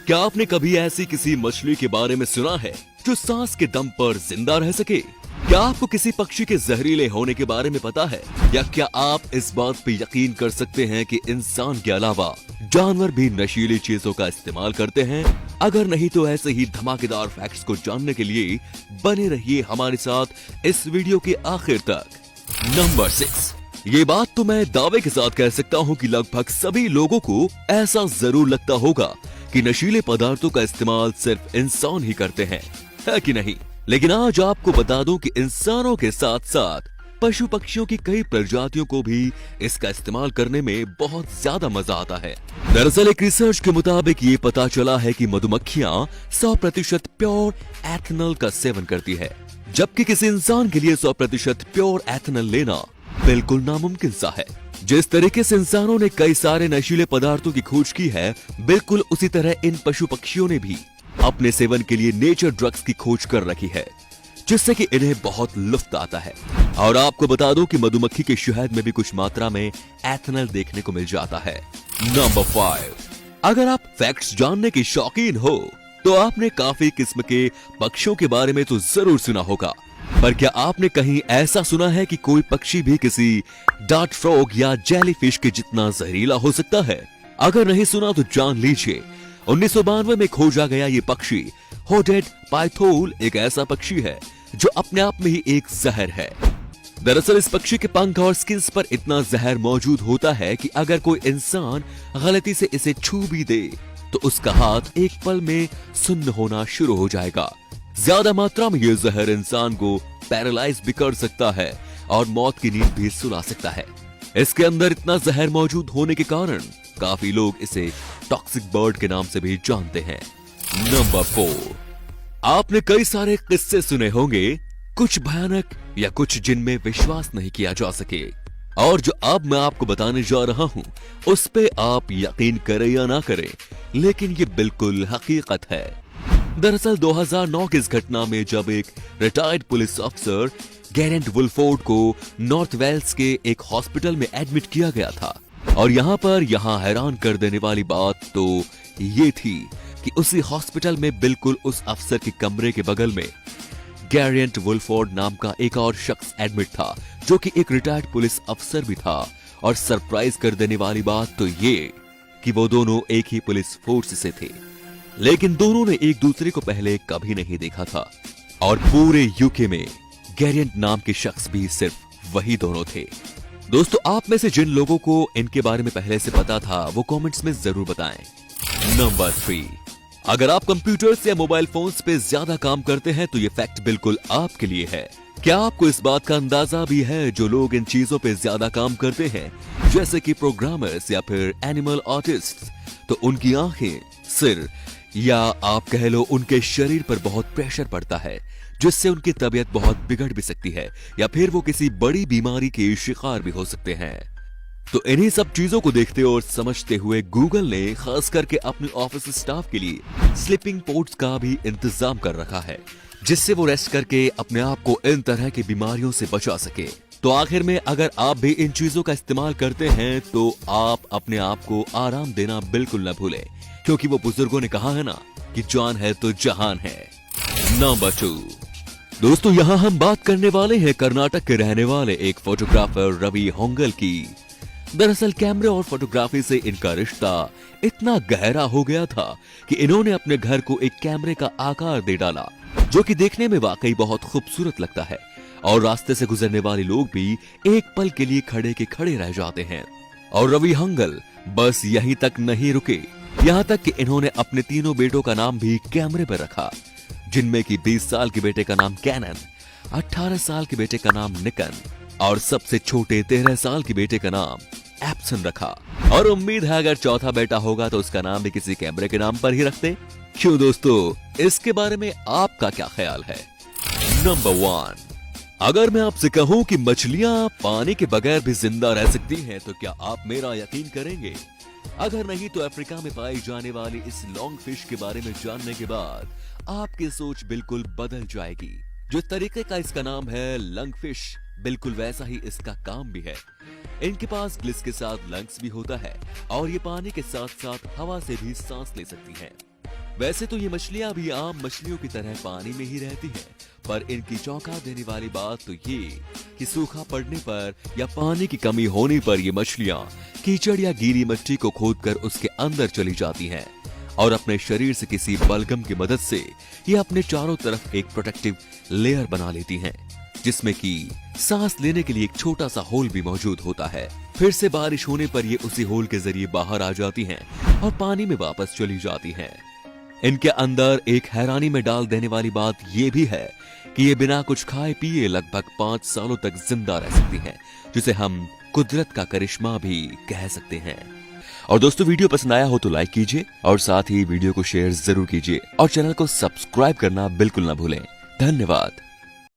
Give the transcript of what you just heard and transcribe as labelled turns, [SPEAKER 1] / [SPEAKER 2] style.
[SPEAKER 1] क्या आपने कभी ऐसी किसी मछली के बारे में सुना है जो सांस के दम पर जिंदा रह सके? क्या आपको किसी पक्षी के जहरीले होने के बारे में पता है? या क्या आप इस बात पे यकीन कर सकते हैं कि इंसान के अलावा जानवर भी नशीली चीजों का इस्तेमाल करते हैं? अगर नहीं तो ऐसे ही धमाकेदार फैक्ट्स को जानने के लिए बने रहिए हमारे साथ इस वीडियो के आखिर तक। नंबर 6। ये बात तो मैं दावे के साथ कह सकता हूँ कि लगभग सभी लोगों को ऐसा जरूर लगता होगा कि नशीले पदार्थों का इस्तेमाल सिर्फ इंसान ही करते हैं, है कि नहीं? लेकिन आज आपको बता दूं कि इंसानों के साथ साथ पशु पक्षियों की कई प्रजातियों को भी इसका इस्तेमाल करने में बहुत ज्यादा मजा आता है। दरअसल एक रिसर्च के मुताबिक ये पता चला है कि मधुमक्खियां 100% प्योर एथेनॉल का सेवन करती है, जबकि किसी इंसान के लिए 100% प्योर एथेनॉल लेना बिल्कुल नामुमकिन सा है। जिस तरीके से इंसानों ने कई सारे नशीले पदार्थों की खोज की है, बिल्कुल उसी तरह इन पशु पक्षियों ने भी अपने सेवन के लिए नेचर ड्रग्स की खोज कर रखी है, जिससे कि इन्हें बहुत लुत्फ आता है। और आपको बता दूं कि मधुमक्खी के शहद में भी कुछ मात्रा में एथेनॉल देखने को मिल जाता है। नंबर 5। अगर आप फैक्ट्स जानने के शौकीन हो तो आपने काफी किस्म के पक्षियों के बारे में तो जरूर सुना होगा, पर क्या आपने कहीं ऐसा सुना है कि कोई पक्षी भी किसी डार्ट फ्रॉग या जेलीफिश के जितना जहरीला हो सकता है? अगर नहीं सुना तो जान लीजिए। 1992 में खोजा गया ये पक्षी होडेड पाइथोल एक ऐसा पक्षी है जो अपने आप में ही एक जहर है। दरअसल इस पक्षी के पंख और स्किन्स पर इतना जहर मौजूद होता है कि अगर कोई इंसान गलती से इसे छू भी दे तो उसका हाथ एक पल में सुन्न होना शुरू हो जाएगा। ज्यादा मात्रा में ये जहर इंसान को पैरालाइज भी कर सकता है और मौत की नींद भी सुला सकता है। इसके अंदर इतना जहर मौजूद होने के कारण काफी लोग इसे टॉक्सिक बर्ड के नाम से भी जानते हैं। नंबर 4। आपने कई सारे किस्से सुने होंगे, कुछ भयानक या कुछ जिनमें विश्वास नहीं किया जा सके, और जो अब मैं आपको बताने जा रहा हूं उस पे आप यकीन करें या ना करें, लेकिन ये बिल्कुल हकीकत है। दरअसल 2009 की इस घटना में जब एक रिटायर्ड पुलिस ऑफिसर गैरेंट वुलफोर्ड को नॉर्थ वेल्स के एक हॉस्पिटल में एडमिट किया गया था, और यहाँ हैरान कर देने वाली बात तो ये थी कि उसी हॉस्पिटल में बिल्कुल उस अफसर के कमरे के बगल में गैरेंट वुलफोर्ड नाम का एक और शख्स एडमिट था, जो कि एक रिटायर्ड पुलिस अफसर भी था। और सरप्राइज कर देने वाली बात तो ये कि वो दोनों एक ही पुलिस फोर्स से थे, लेकिन दोनों ने एक दूसरे को पहले कभी नहीं देखा था। और पूरे यूके में गैरेंट नाम के शख्स भी सिर्फ वही दोनों थे। दोस्तों, आप में से जिन लोगों को इनके बारे में पहले से पता था वो कमेंट्स में जरूर बताएं। नंबर 3। अगर आप कंप्यूटर्स या मोबाइल फोन्स पे ज्यादा काम करते हैं तो ये फैक्ट बिल्कुल आपके लिए है। क्या आपको इस बात का अंदाजा भी है जो लोग इन चीजों पे ज्यादा काम करते हैं, जैसे कि प्रोग्रामर्स या फिर एनिमल आर्टिस्ट, तो उनकी आंखें, सिर या आप कह लो उनके शरीर पर बहुत प्रेशर पड़ता है, जिससे उनकी तबीयत बहुत बिगड़ भी सकती है या फिर वो किसी बड़ी बीमारी के शिकार भी हो सकते हैं। तो इन्हीं सब चीजों को देखते और समझते हुए गूगल ने खास करके अपने ऑफिस स्टाफ के लिए स्लीपिंग पोड्स का भी इंतजाम कर रखा है, जिससे वो रेस्ट करके अपने आप को इन तरह की बीमारियों से बचा सके। तो आखिर में अगर आप भी इन चीजों का इस्तेमाल करते हैं तो आप अपने आप को आराम देना बिल्कुल न भूलें, क्योंकि वो बुजुर्गों ने कहा है ना कि जान है तो जहान है। नंबर 2। दोस्तों, यहाँ हम बात करने वाले हैं कर्नाटक के रहने वाले एक फोटोग्राफर रवि होंगल की। दरअसल कैमरे और फोटोग्राफी से इनका रिश्ता इतना गहरा हो गया था कि इन्होंने अपने घर को एक कैमरे का आकार दे डाला, जो कि देखने में वाकई बहुत खूबसूरत लगता है, और रास्ते से गुजरने वाले लोग भी एक पल के लिए खड़े के खड़े रह जाते हैं। और रवि होंगल बस यहीं तक नहीं रुके, यहाँ तक कि इन्होंने अपने तीनों बेटों का नाम भी कैमरे पर रखा, जिनमें कि 20 साल के बेटे का नाम कैनन, 18 साल के बेटे का नाम निकन और सबसे छोटे 13 साल के बेटे का नाम एप्सन रखा। और उम्मीद है अगर चौथा बेटा होगा तो उसका नाम भी किसी कैमरे के नाम पर ही रखते। क्यों दोस्तों, इसके बारे में आपका क्या ख्याल है? नंबर 1। अगर मैं आपसे कहूं कि मछलियां पानी के बगैर भी जिंदा रह सकती हैं तो क्या आप मेरा यकीन करेंगे? अगर नहीं तो अफ्रीका में पाई जाने वाली इस लॉन्ग फिश के बारे में जानने के बाद आपकी सोच बिल्कुल बदल जाएगी। जो तरीके का इसका नाम है लंग फिश, बिल्कुल वैसा ही इसका काम भी है। इनके पास ग्लिस के साथ लंग्स भी होता है और ये पानी के साथ साथ हवा से भी सांस ले सकती हैं। वैसे तो ये मछलियां भी आम मछलियों की तरह पानी में ही रहती हैं, पर इनकी चौंका देने वाली बात तो ये कि सूखा पड़ने पर या पानी की कमी होने पर ये मछलियां कीचड़ या गीली मिट्टी को खोदकर उसके अंदर चली जाती हैं और अपने शरीर से किसी बलगम की मदद से ये अपने चारों तरफ एक प्रोटेक्टिव लेयर बना लेती हैं, जिसमें कि सांस लेने के लिए एक छोटा सा होल भी मौजूद होता है। फिर से बारिश होने पर ये उसी होल के जरिए बाहर आ जाती हैं और पानी में वापस चली जाती हैं। इनके अंदर एक हैरानी में डाल देने वाली बात यह भी है कि ये बिना कुछ खाए पिए लगभग 5 सालों तक जिंदा रह सकती हैं, जिसे हम कुदरत का करिश्मा भी कह सकते हैं। और दोस्तों, वीडियो पसंद आया हो तो लाइक कीजिए और साथ ही वीडियो को शेयर जरूर कीजिए और चैनल को सब्सक्राइब करना बिल्कुल ना भूलें। धन्यवाद।